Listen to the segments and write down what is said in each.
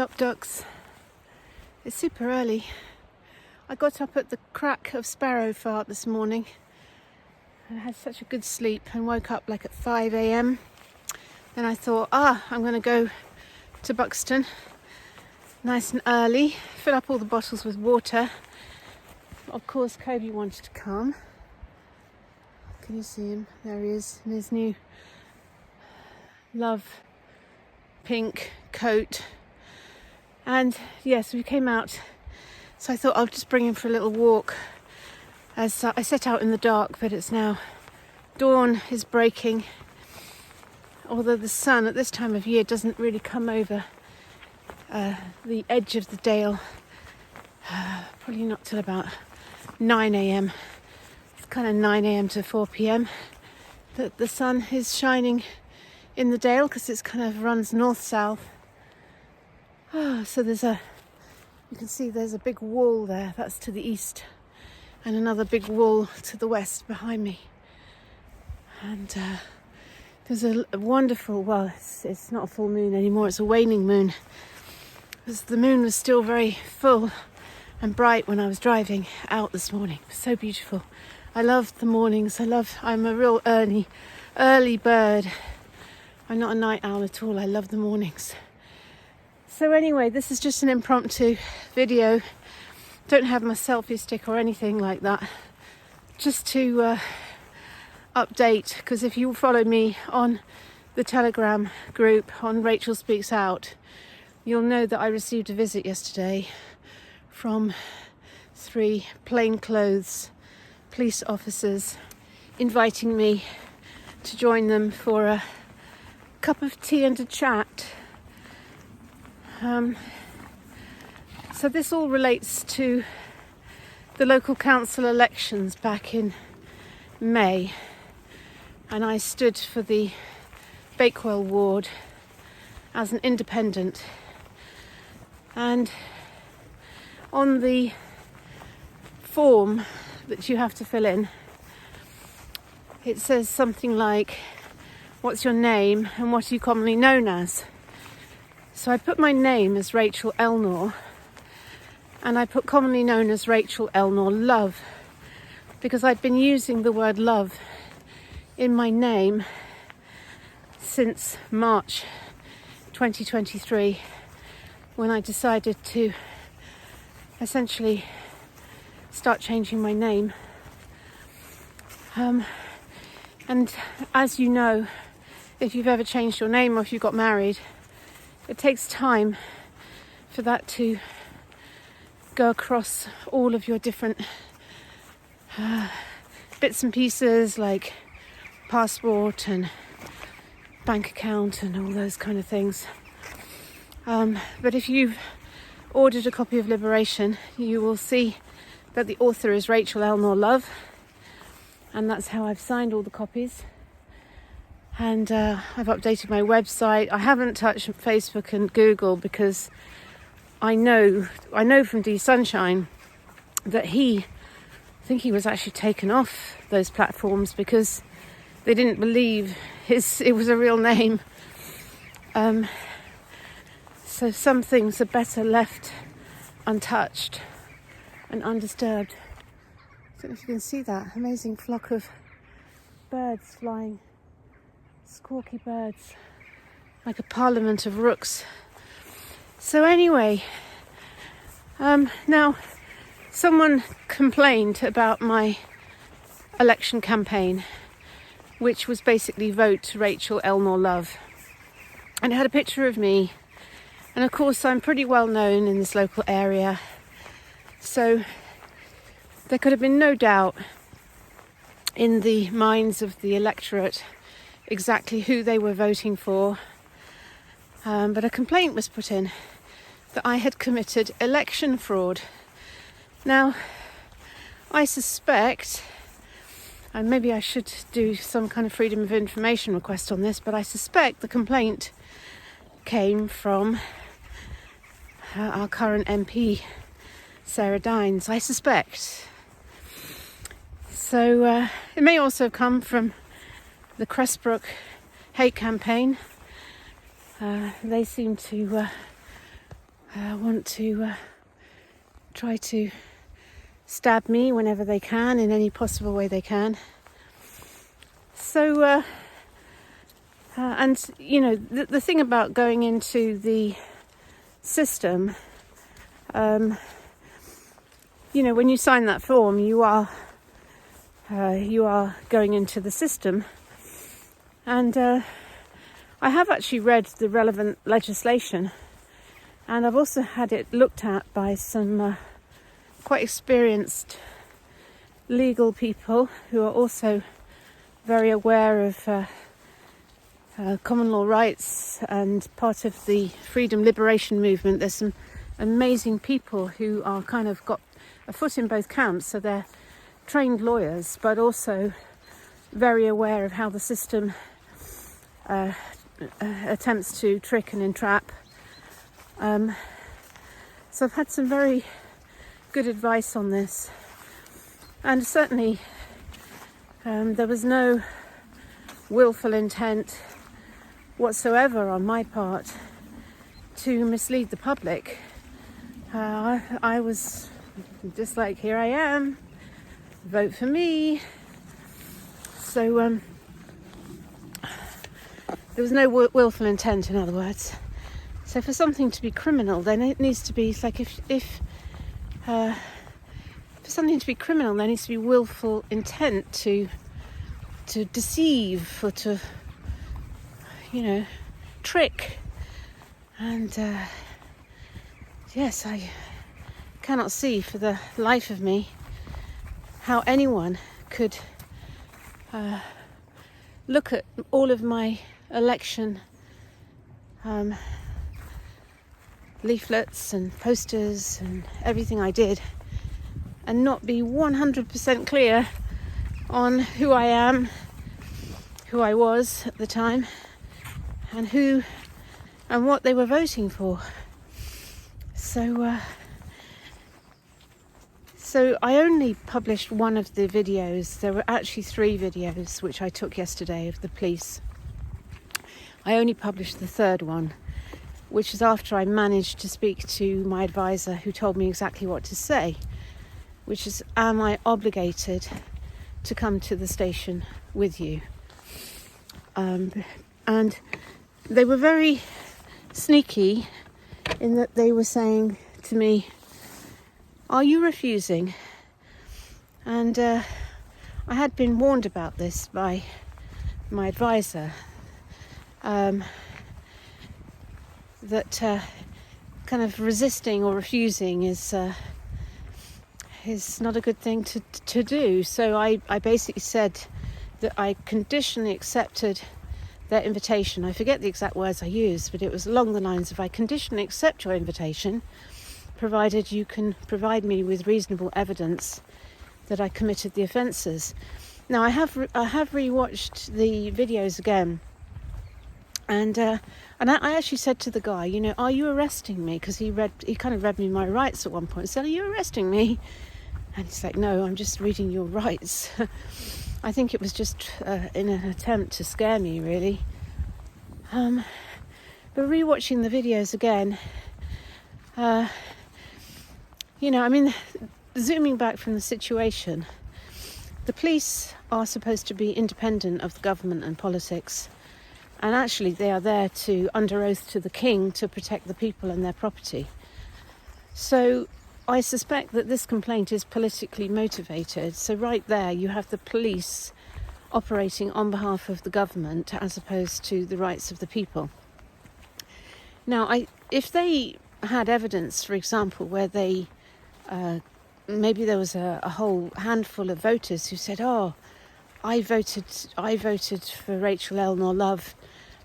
up, ducks. It's super early. I got up at the crack of sparrow fart this morning and had such a good sleep and woke up like at 5 a.m. Then I thought, I'm going to go to Buxton nice and early, fill up all the bottles with water. Of course, Kobe wanted to come. Can you see him? There he is in his new love pink coat. And yes, we came out, so I thought I'll just bring him for a little walk. As I set out in the dark, but it's now dawn is breaking, although the sun at this time of year doesn't really come over the edge of the dale, probably not till about 9 a.m. It's kind of 9 a.m. to 4 p.m. that the sun is shining in the dale, because it's kind of runs north-south. So you can see there's a big wall there, that's to the east, and another big wall to the west behind me. And there's a wonderful, well, it's not a full moon anymore, it's a waning moon. Because the moon was still very full and bright when I was driving out this morning. It was so beautiful. I love the mornings. I'm a real early bird. I'm not a night owl at all. I love the mornings. So anyway, this is just an impromptu video. Don't have my selfie stick or anything like that. Just to update, because if you follow me on the Telegram group on Rachel Speaks Out, you'll know that I received a visit yesterday from 3 plainclothes police officers inviting me to join them for a cup of tea and a chat. So this all relates to the local council elections back in May, and I stood for the Bakewell ward as an independent. And on the form that you have to fill in, it says something like, what's your name and what are you commonly known as? So I put my name as Rachel Elnaugh, and I put commonly known as Rachel Elnaugh-LOVE, because I'd been using the word love in my name since March 2023, when I decided to essentially start changing my name. And as you know, if you've ever changed your name or if you got married, it takes time for that to go across all of your different bits and pieces, like passport and bank account and all those kind of things. But if you've ordered a copy of Liberation, you will see that the author is Rachel Elnaugh-LOVE, and that's how I've signed all the copies. And I've updated my website. I haven't touched Facebook and Google, because I know from D Sunshine that I think he was actually taken off those platforms because they didn't believe it was a real name. So some things are better left untouched and undisturbed. I don't know if you can see that amazing flock of birds flying, squawky birds, like a parliament of rooks. So anyway, now someone complained about my election campaign, which was basically vote Rachel Elnaugh-LOVE, and it had a picture of me. And of course, I'm pretty well known in this local area, so there could have been no doubt in the minds of the electorate exactly who they were voting for. But a complaint was put in that I had committed election fraud. Now, I suspect, and maybe I should do some kind of freedom of information request on this, but I suspect the complaint came from our current MP, Sarah Dines, I suspect. So it may also come from the Cressbrook hate campaign. They seem to want to try to stab me whenever they can, in any possible way they can. So, and you know, the thing about going into the system, you know, when you sign that form, you are going into the system. And I have actually read the relevant legislation, and I've also had it looked at by some quite experienced legal people who are also very aware of common law rights and part of the freedom liberation movement. There's some amazing people who are kind of got a foot in both camps, so they're trained lawyers but also very aware of how the system attempts to trick and entrap. So I've had some very good advice on this, and certainly there was no willful intent whatsoever on my part to mislead the public. I was just like, here I am, vote for me. So there was no willful intent, in other words. So for something to be criminal, then it needs to be like for something to be criminal, there needs to be willful intent to deceive or to, you know, trick. And yes, I cannot see for the life of me how anyone could look at all of my election leaflets and posters and everything I did and not be 100% clear on who I am, who I was at the time, and who and what they were voting for. So I only published one of the videos. There were actually 3 videos which I took yesterday of the police. I only published the third one, which is after I managed to speak to my advisor, who told me exactly what to say, which is, am I obligated to come to the station with you? And they were very sneaky in that they were saying to me, are you refusing? And I had been warned about this by my advisor, that kind of resisting or refusing is not a good thing to do. So I basically said that I conditionally accepted their invitation. I forget the exact words I used, but it was along the lines of, I conditionally accept your invitation, provided you can provide me with reasonable evidence that I committed the offences. Now I have rewatched the videos again, and I actually said to the guy, you know, are you arresting me? Because he kind of read me my rights at one point. I said, are you arresting me? And he's like, no, I'm just reading your rights. I think it was just in an attempt to scare me, really. But rewatching the videos again, you know, I mean, zooming back from the situation, the police are supposed to be independent of the government and politics, and actually they are there to, under oath to the king, to protect the people and their property. So I suspect that this complaint is politically motivated. So right there you have the police operating on behalf of the government as opposed to the rights of the people. Now, if they had evidence, for example, where they maybe there was a whole handful of voters who said, oh, I voted for Rachel Elnaugh-LOVE.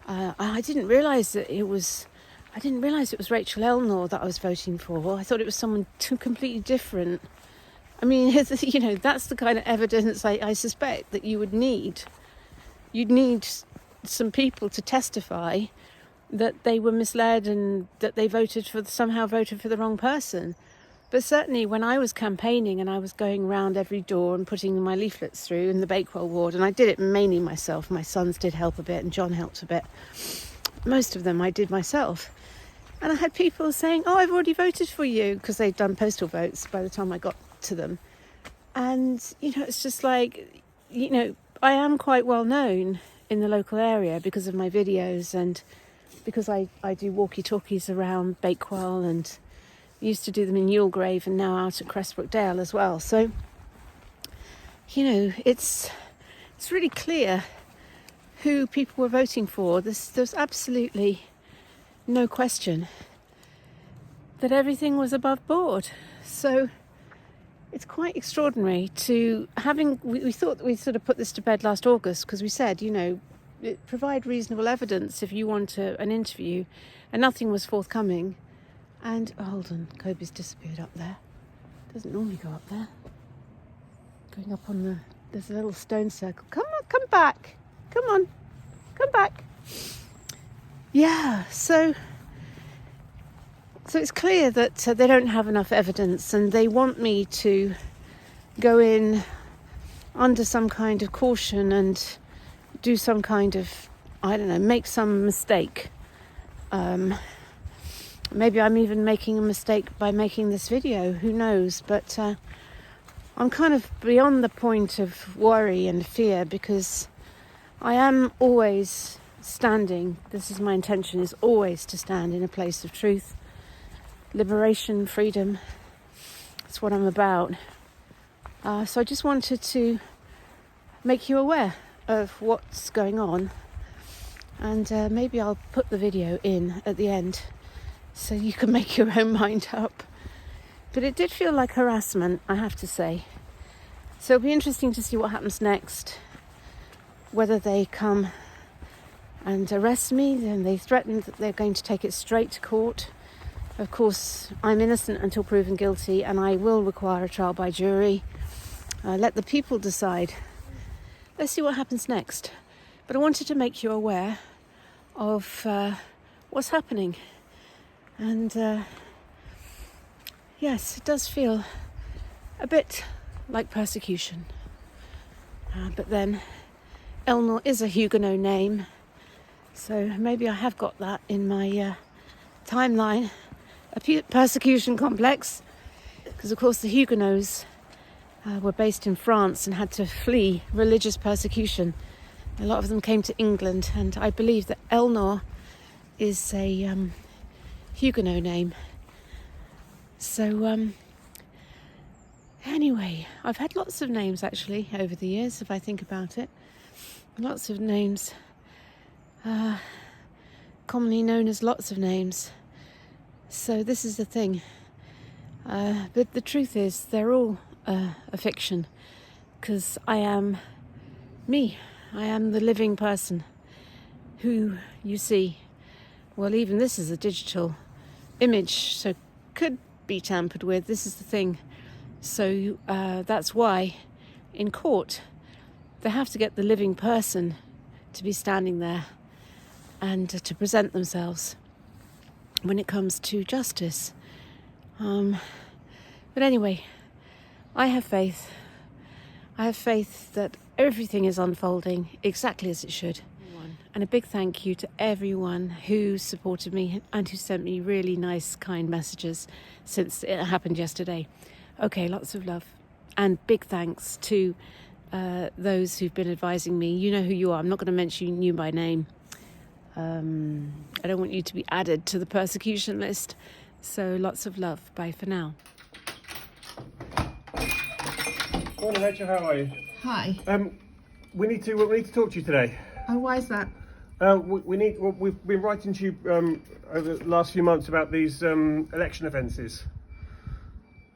I didn't realise it was Rachel Elnaugh that I was voting for. Well, I thought it was someone completely different. I mean, you know, that's the kind of evidence I suspect that you would need. You'd need some people to testify that they were misled and that they somehow voted for the wrong person. But certainly when I was campaigning and I was going around every door and putting my leaflets through in the Bakewell ward, and I did it mainly myself, my sons did help a bit and John helped a bit. Most of them I did myself. And I had people saying, oh, I've already voted for you, because they'd done postal votes by the time I got to them. And, it's just like, I am quite well known in the local area because of my videos, and because I do walkie-talkies around Bakewell, and used to do them in Yulegrave and now out at Cressbrook Dale as well. So, it's really clear who people were voting for. There's absolutely no question that everything was above board. So it's quite extraordinary to we thought we'd sort of put this to bed last August, because we said, provide reasonable evidence if you want an interview, and nothing was forthcoming. And hold on, Kobe's disappeared up there. Doesn't normally go up there. Going up on there's a little stone circle. Come on, come back. Come on, come back. Yeah, so it's clear that they don't have enough evidence, and they want me to go in under some kind of caution and do some kind of, make some mistake. Maybe I'm even making a mistake by making this video, who knows, but I'm kind of beyond the point of worry and fear, because I am always standing, this is my intention, is always to stand in a place of truth, liberation, freedom. That's what I'm about. So I just wanted to make you aware of what's going on, and maybe I'll put the video in at the end so you can make your own mind up. But it did feel like harassment, I have to say. So it'll be interesting to see what happens next, whether they come and arrest me. Then they threatened that they're going to take it straight to court. Of course, I'm innocent until proven guilty, and I will require a trial by jury. Let the people decide. Let's see what happens next. But I wanted to make you aware of what's happening. And yes, it does feel a bit like persecution. But then Elnaugh is a Huguenot name, so maybe I have got that in my timeline. A persecution complex, because of course the Huguenots were based in France and had to flee religious persecution. A lot of them came to England, and I believe that Elnaugh is a Huguenot name. So anyway, I've had lots of names actually over the years, if I think about it. Lots of names, commonly known as lots of names. So this is the thing. But the truth is, they're all a fiction, because I am me. I am the living person who you see. Well, even this is a digital image, so could be tampered with. This is the thing. So that's why in court they have to get the living person to be standing there and to present themselves when it comes to justice. But anyway, I have faith. I have faith that everything is unfolding exactly as it should. And a big thank you to everyone who supported me and who sent me really nice, kind messages since it happened yesterday. Okay, lots of love. And big thanks to those who've been advising me. You know who you are. I'm not going to mention you by name. I don't want you to be added to the persecution list. So lots of love. Bye for now. Morning, Rachel. How are you? Hi. We need to talk to you today. Oh, why is that? We've been writing to you over the last few months about these election offences,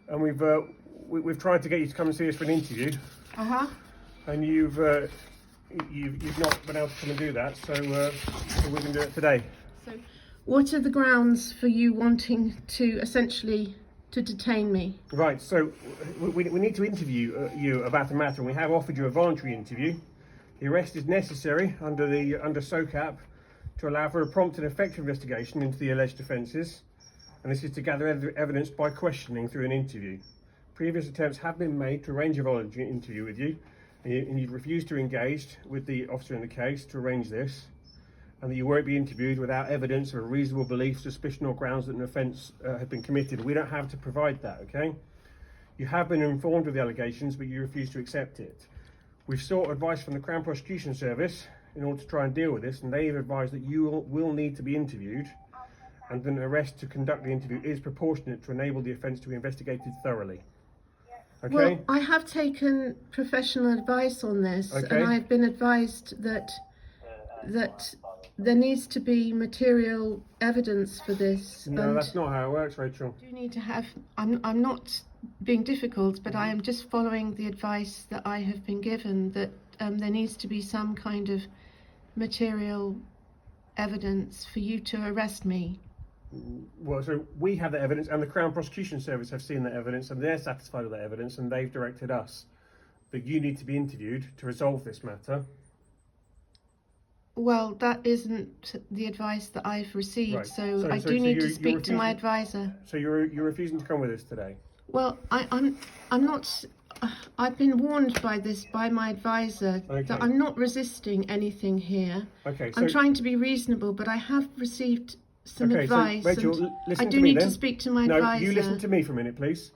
and we've tried to get you to come and see us for an interview. And you've not been able to come and do that, so we're going to do it today. So, what are the grounds for you wanting to essentially to detain me? Right. So we need to interview you about the matter, and we have offered you a voluntary interview. The arrest is necessary under SOCAP to allow for a prompt and effective investigation into the alleged offences, and this is to gather evidence by questioning through an interview. Previous attempts have been made to arrange a voluntary interview with you, and you've refused to engage with the officer in the case to arrange this. and that you won't be interviewed without evidence of a reasonable belief, suspicion or grounds that an offence had been committed. We don't have to provide that, okay? You have been informed of the allegations, but you refuse to accept it. We've sought advice from the Crown Prosecution Service in order to try and deal with this, and they've advised that you will need to be interviewed, and an arrest to conduct the interview is proportionate to enable the offence to be investigated thoroughly. Okay? Well, I have taken professional advice on this, Okay. and I've been advised that there needs to be material evidence for this. No, and that's not how it works, Rachel. you need to have. I'm not being difficult, but I am just following the advice that I have been given, that there needs to be some kind of material evidence for you to arrest me. Well, so we have the evidence, and the Crown Prosecution Service have seen that evidence, and they're satisfied with that evidence, and they've directed us that you need to be interviewed to resolve this matter. Well, that isn't the advice that I've received, Right. so I So do need to you're speak to my refusing- advisor. So you're refusing to come with us today? Well, I'm not. I've been warned by my advisor Okay. that I'm not resisting anything here. Okay. So I'm trying to be reasonable, but I have received some okay, advice. so Rachel, and listen I to do me need then. to speak to my No, advisor. you listen to me for a minute, please.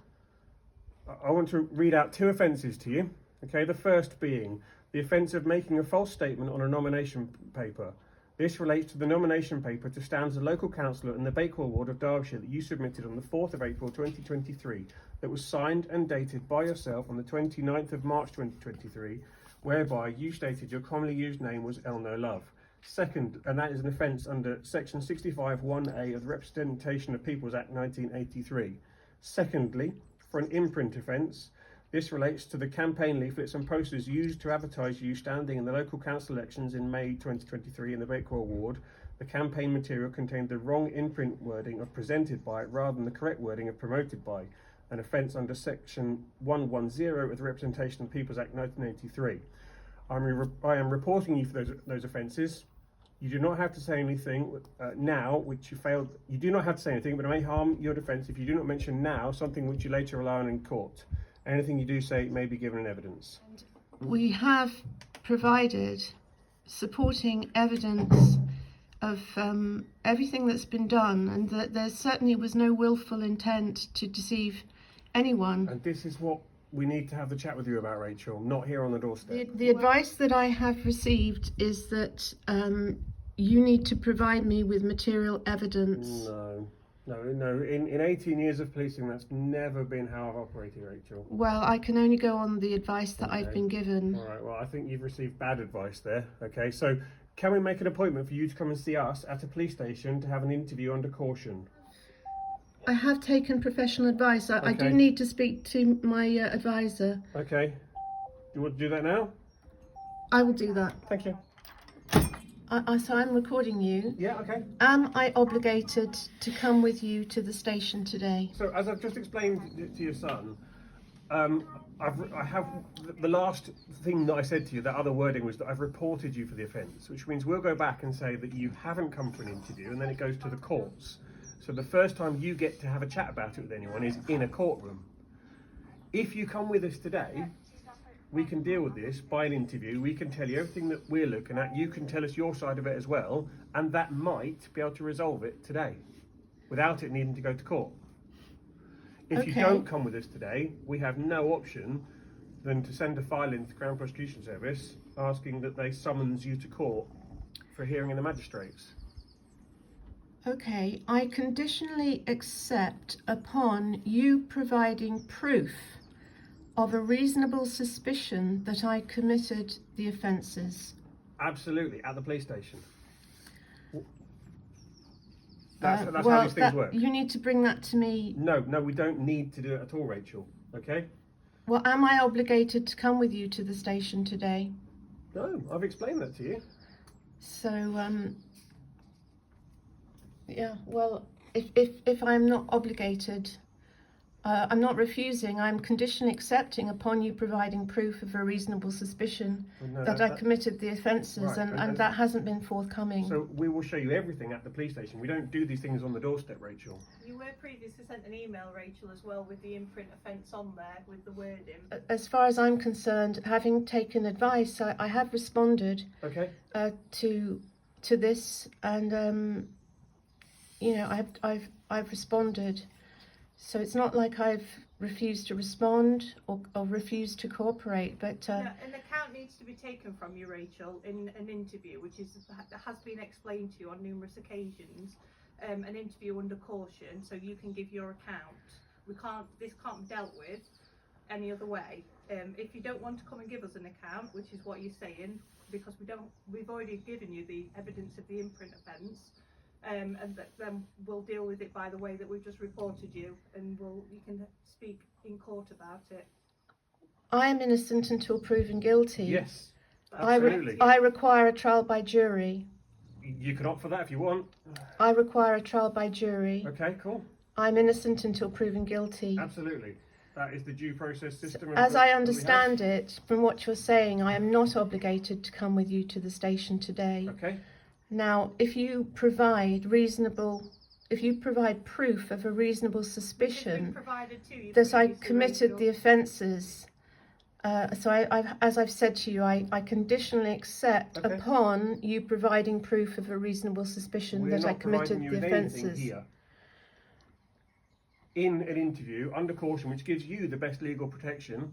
I want to read out 2 offences to you. Okay, the first being the offence of making a false statement on a nomination paper. This relates to the nomination paper to stand as a local councillor in the Bakewell ward of Derbyshire that you submitted on the 4th of April 2023, that was signed and dated by yourself on the 29th of March 2023, whereby you stated your commonly used name was Elnaugh-LOVE. Second, and that is an offence under section 65(1)(a) of the Representation of Peoples Act 1983. Secondly, for an imprint offence, this relates to the campaign leaflets and posters used to advertise you standing in the local council elections in May 2023 in the Bakewell ward. The campaign material contained the wrong imprint wording of presented by rather than the correct wording of promoted by, an offence under section 110 of the Representation of Peoples Act 1983. I am reporting you for those offences. You do not have to say anything now, which you failed. You do not have to say anything, but it may harm your defence if you do not mention now something which you later rely on in court. Anything you do say may be given in evidence. We have provided supporting evidence of everything that's been done, and that there certainly was no willful intent to deceive anyone. And this is what we need to have the chat with you about, Rachel, not here on the doorstep. The advice that I have received is that you need to provide me with material evidence. No. In 18 years of policing, that's never been how I've operated, Rachel. Well, I can only go on the advice that Okay. I've been given. All right, well, I think you've received bad advice there. Okay, so can we make an appointment for you to come and see us at a police station to have an interview under caution? I have taken professional advice. I do Okay. need to speak to my advisor. Okay. Do you want to do that now? I will do that. Thank you. So I'm recording you. Yeah, okay. Am I obligated to come with you to the station today? So as I've just explained to your son, I have the last thing that I said to you, that other wording was that I've reported you for the offence, which means we'll go back and say that you haven't come for an interview, and then it goes to the courts. So the first time you get to have a chat about it with anyone is in a courtroom. If you come with us today, we can deal with this by an interview. We can tell you everything that we're looking at. You can tell us your side of it as well, and that might be able to resolve it today without it needing to go to court. If you Okay. don't come with us today, we have no option than to send a file into the Crown Prosecution Service asking that they summons you to court for hearing in the magistrates. Okay, I conditionally accept upon you providing proof of a reasonable suspicion that I committed the offences. Absolutely, at the police station. That's how these things work. You need to bring that to me. No, we don't need to do it at all, Rachel. Okay? Well, am I obligated to come with you to the station today? No, I've explained that to you. So, yeah, well, if I'm not obligated, I'm not refusing, I'm conditionally accepting upon you providing proof of a reasonable suspicion No, that I committed the offences, Right, and that hasn't been forthcoming. So we will show you everything at the police station. We don't do these things on the doorstep, Rachel. You were previously sent an email, Rachel, as well, with the imprint offence on there, with the wording. As far as I'm concerned, having taken advice, I have responded Okay? to this, and you know, I've responded. So it's not like I've refused to respond or refused to cooperate, but An account needs to be taken from you, Rachel, in an interview, which has been explained to you on numerous occasions. An interview under caution, so you can give your account. This can't be dealt with any other way. If you don't want to come and give us an account, which is what you're saying, because we've already given you the evidence of the imprint offence, and then we'll deal with it by the way that we've just reported you, and you can speak in court about it. I am innocent until proven guilty. Yes, absolutely. I require a trial by jury. You can opt for that if you want. I require a trial by jury. Okay, cool. I'm innocent until proven guilty. Absolutely. That is the due process system. As I understand it, from what you're saying, I am not obligated to come with you to the station today. Okay. Now, if you provide proof of a reasonable suspicion that I committed the offences, as I've said to you, I conditionally accept upon you providing proof of a reasonable suspicion that I committed the offences. Here. In an interview under caution, which gives you the best legal protection,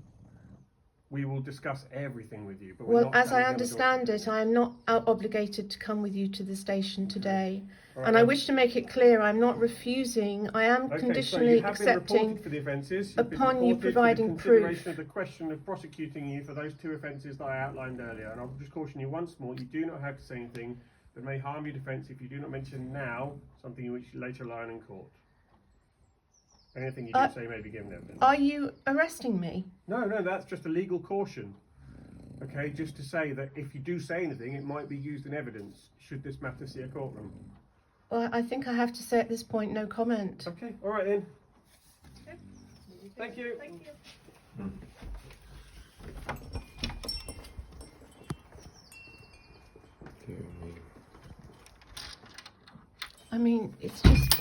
we will discuss everything with you. But well, as I understand it, I am not obligated to come with you to the station today. Right, and I wish to make it clear, I'm not refusing. I am conditionally accepting for the offences upon you providing proof. Of the question of prosecuting you for those 2 offences that I outlined earlier. And I'll just caution you once more, you do not have to say anything that may harm your defence if you do not mention now something which you later lie in court. Anything you do say may be given evidence. Are you arresting me? No, that's just a legal caution. Okay, just to say that if you do say anything, it might be used in evidence, should this matter see a courtroom. Well, I think I have to say at this point, no comment. Okay, all right then. Okay. Thank you. Thank you. I mean, it's just...